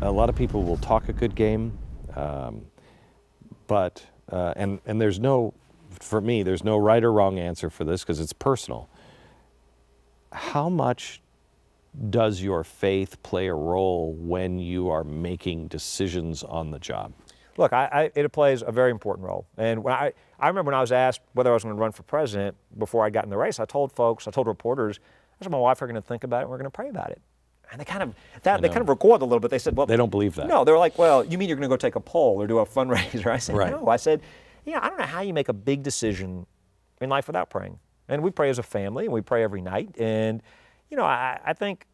a lot of people will talk a good game, but there's no, for me, there's no right or wrong answer for this because it's personal. How much does your faith play a role when you are making decisions on the job? Look, it plays a very important role. And when I remember when I was asked whether I was going to run for president before I got in the race, I told reporters, I said, my wife are going to think about it and we're going to pray about it. And they kind of recoiled a little bit. They said, well, they don't believe that. No, they were like, well, you mean you're going to go take a poll or do a fundraiser? I said, right. No. I said, yeah, I don't know how you make a big decision in life without praying. And we pray as a family and we pray every night. And, you know, I think,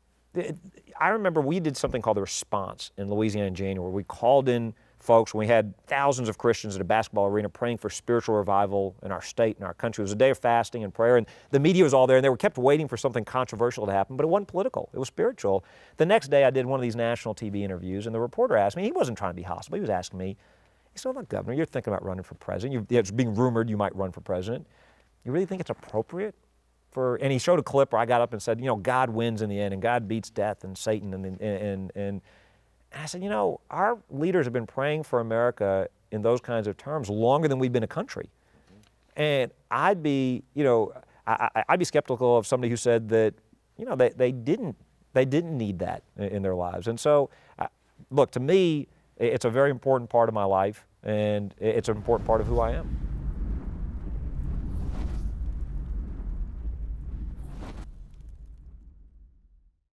I remember we did something called the Response in Louisiana in January. We called in folks, we had thousands of Christians at a basketball arena praying for spiritual revival in our state and our country. It was a day of fasting and prayer, and the media was all there, and they were kept waiting for something controversial to happen, but it wasn't political. It was spiritual. The next day, I did one of these national TV interviews, and the reporter asked me, he wasn't trying to be hostile, he was asking me, he said, well, Governor, you're thinking about running for president. It's being rumored you might run for president. You really think it's appropriate for, and he showed a clip where I got up and said, you know, God wins in the end, and God beats death and Satan, and I said, you know, our leaders have been praying for America in those kinds of terms longer than we've been a country. And I'd be, you know, I'd be skeptical of somebody who said that, you know, they didn't need that in their lives. And so, look, to me, it's a very important part of my life, and it's an important part of who I am.